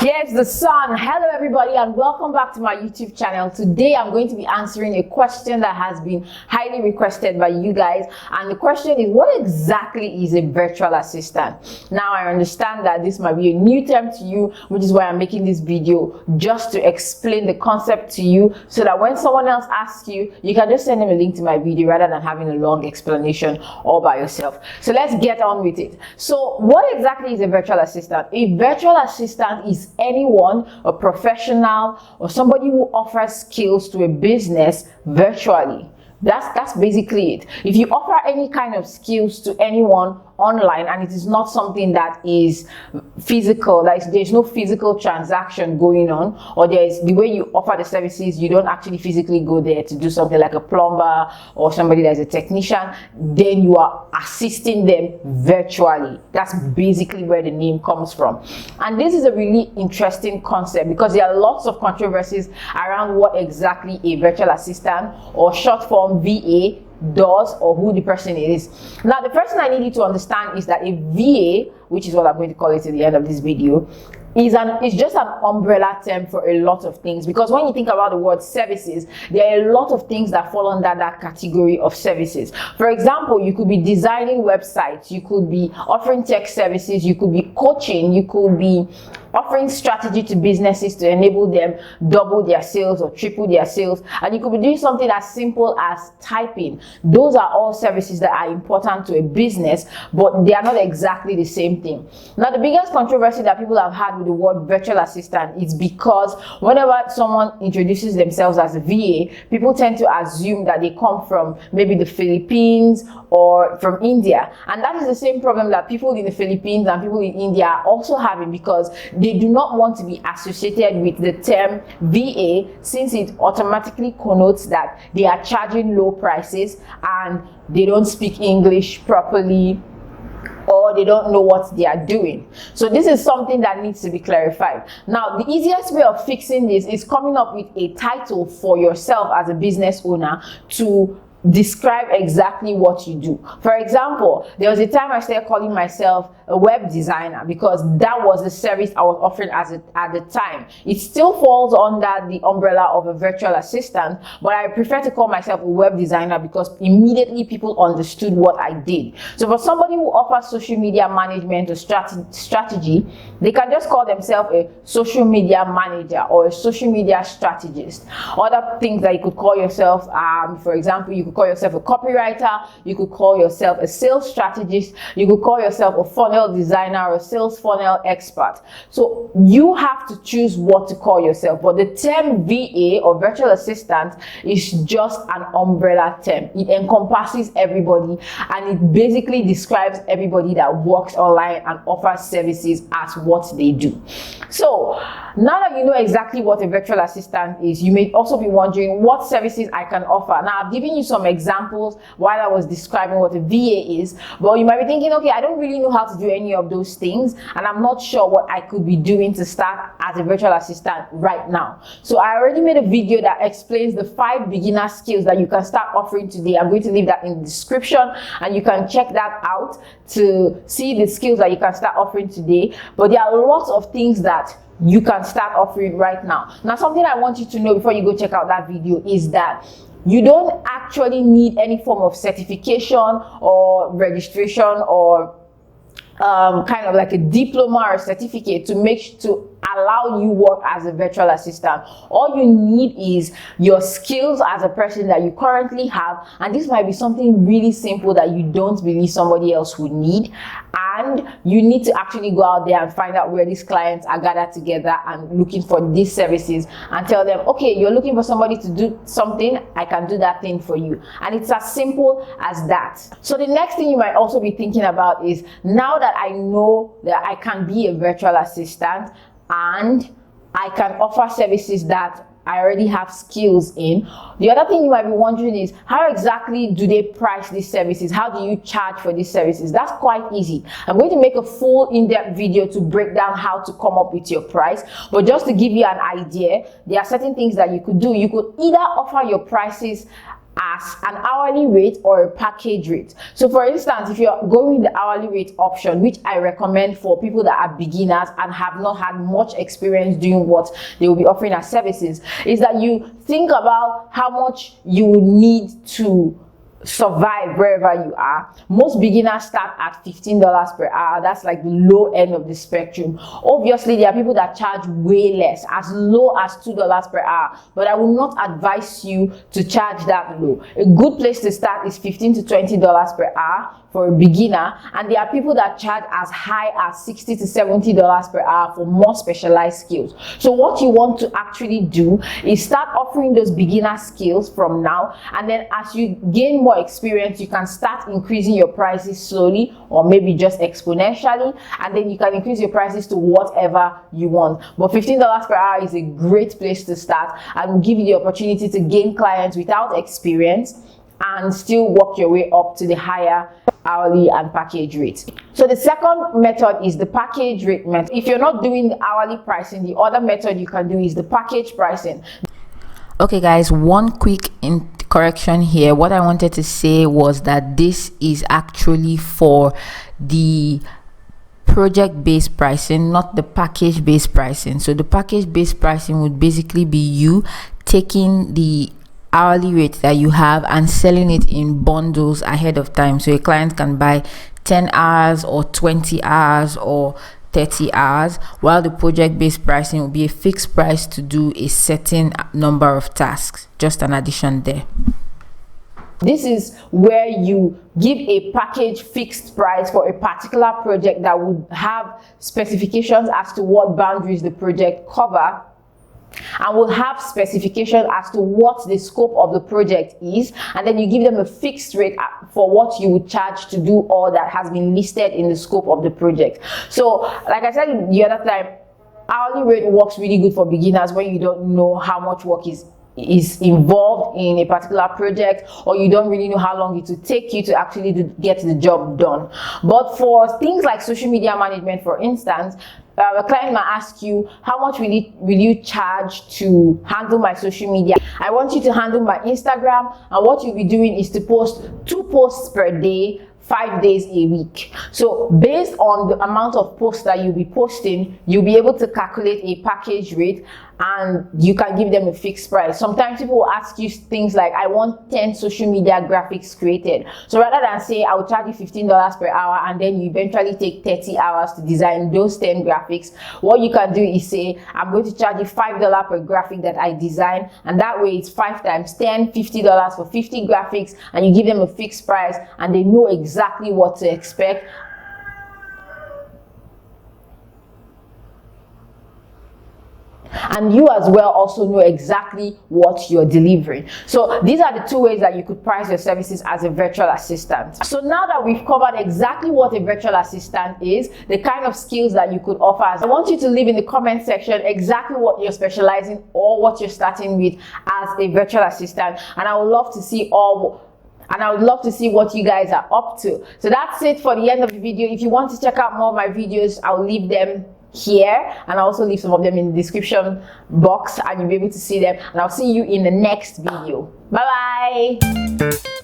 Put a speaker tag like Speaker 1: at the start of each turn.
Speaker 1: Here's the sun. Hello everybody and welcome back to my YouTube channel. Today I'm going to be answering a question that has been highly requested by you guys, and the question is, what exactly is a virtual assistant? Now I understand that this might be a new term to you, which is why I'm making this video, just to explain the concept to you so that when someone else asks you, you can just send them a link to my video rather than having a long explanation all by yourself. So let's get on with it. So what exactly is a virtual assistant? A virtual assistant is anyone, a professional or somebody who offers skills to a business virtually. That's basically it. If you offer any kind of skills to anyone online and it is not something that is physical, there's no physical transaction going on, or there's the way you offer the services, you don't actually physically go there to do something like a plumber or somebody that's a technician, then you are assisting them virtually. That's basically where the name comes from. And this is a really interesting concept because there are lots of controversies around what exactly a virtual assistant, or short form VA, does, or who the person is. Now the first thing I need you to understand is that a VA, which is what I'm going to call it at the end of this video, is just an umbrella term for a lot of things, because when you think about the word services, there are a lot of things that fall under that category of services. For example, you could be designing websites, you could be offering tech services, you could be coaching, you could be offering strategy to businesses to enable them double their sales or triple their sales, and you could be doing something as simple as typing. Those are all services that are important to a business, but they are not exactly the same thing. Now the biggest controversy that people have had with the word virtual assistant is because whenever someone introduces themselves as a VA, people tend to assume that they come from maybe the Philippines or from India, and that is the same problem that people in the Philippines and people in India are also having, because they do not want to be associated with the term VA, since it automatically connotes that they are charging low prices and they don't speak English properly, or they don't know what they are doing. So this is something that needs to be clarified. Now the easiest way of fixing this is coming up with a title for yourself as a business owner to describe exactly what you do. For example, there was a time I started calling myself a web designer because that was the service I was offering at the time. It still falls under the umbrella of a virtual assistant, but I prefer to call myself a web designer because immediately people understood what I did. So for somebody who offers social media management or strategy, they can just call themselves a social media manager or a social media strategist. Other things that you could call yourself, for example, you could call yourself a copywriter, you could call yourself a sales strategist, you could call yourself a funnel designer or a sales funnel expert. So you have to choose what to call yourself, but the term VA or virtual assistant is just an umbrella term. It encompasses everybody, and it basically describes everybody that works online and offers services as what they do. So now that you know exactly what a virtual assistant is, you may also be wondering what services I can offer. Now I've given you some examples while I was describing what a VA is, but you might be thinking, okay, I don't really know how to do any of those things, and I'm not sure what I could be doing to start as a virtual assistant right now. So I already made a video that explains the 5 beginner skills that you can start offering today. I'm going to leave that in the description and you can check that out to see the skills that you can start offering today. But there are lots of things that you can start offering right now. Now something I want you to know before you go check out that video is that you don't actually need any form of certification or registration or kind of like a diploma or certificate to allow you work as a virtual assistant. All you need is your skills as a person that you currently have, and this might be something really simple that you don't believe somebody else would need, and you need to actually go out there and find out where these clients are gathered together and looking for these services, and tell them, okay, you're looking for somebody to do something, I can do that thing for you. And it's as simple as that. So the next thing you might also be thinking about is, now that I know that I can be a virtual assistant and I can offer services that I already have skills in, the other thing you might be wondering is, how exactly do they price these services? How do you charge for these services? That's quite easy. I'm going to make a full in-depth video to break down how to come up with your price, but just to give you an idea, there are certain things that you could do. You could either offer your prices as an hourly rate or a package rate. So for instance, if you're going with the hourly rate option, which I recommend for people that are beginners and have not had much experience doing what they will be offering as services, is that you think about how much you will need to survive wherever you are. Most beginners start at $15 per hour. That's like the low end of the spectrum. Obviously, there are people that charge way less, as low as $2 per hour, but I will not advise you to charge that low. A good place to start is $15 to $20 per hour for a beginner, and there are people that charge as high as $60 to $70 per hour for more specialized skills. So what you want to actually do is start offering those beginner skills from now, and then as you gain more experience, you can start increasing your prices slowly or maybe just exponentially, and then you can increase your prices to whatever you want. But $15 per hour is a great place to start and will give you the opportunity to gain clients without experience and still work your way up to the higher hourly and package rate. So the second method is the package rate method. If you're not doing the hourly pricing, the other method you can do is the package pricing.
Speaker 2: Okay guys, one quick correction here. What I wanted to say was that this is actually for the project-based pricing, not the package-based pricing. So the package-based pricing would basically be you taking the hourly rate that you have and selling it in bundles ahead of time, so a client can buy 10 hours or 20 hours or 30 hours, while the project-based pricing will be a fixed price to do a certain number of tasks. Just an addition there.
Speaker 1: This is where you give a package fixed price for a particular project that would have specifications as to what boundaries the project cover, and will have specification as to what the scope of the project is, and then you give them a fixed rate for what you would charge to do all that has been listed in the scope of the project. So like I said the other time, hourly rate works really good for beginners when you don't know how much work is involved in a particular project, or you don't really know how long it will take you to actually get the job done. But for things like social media management, for instance, a client might ask you, how much will you charge to handle my social media? I want you to handle my Instagram, and what you'll be doing is to post 2 posts per day, 5 days a week. So based on the amount of posts that you'll be posting, you'll be able to calculate a package rate, and you can give them a fixed price. Sometimes people will ask you things like, I want 10 social media graphics created. So rather than say I'll charge you $15 per hour and then you eventually take 30 hours to design those 10 graphics, what you can do is say, I'm going to charge you $5 per graphic that I design, and that way it's 5 times 10, $50 for 50 graphics, and you give them a fixed price and they know exactly what to expect. And you as well also know exactly what you're delivering. So these are the 2 ways that you could price your services as a virtual assistant. So now that we've covered exactly what a virtual assistant is, the kind of skills that you could offer, I want you to leave in the comment section exactly what you're specializing or what you're starting with as a virtual assistant, and I would love to see what you guys are up to. So that's it for the end of the video. If you want to check out more of my videos, I'll leave them here, and I'll also leave some of them in the description box, and you'll be able to see them, and I'll see you in the next video. Bye bye.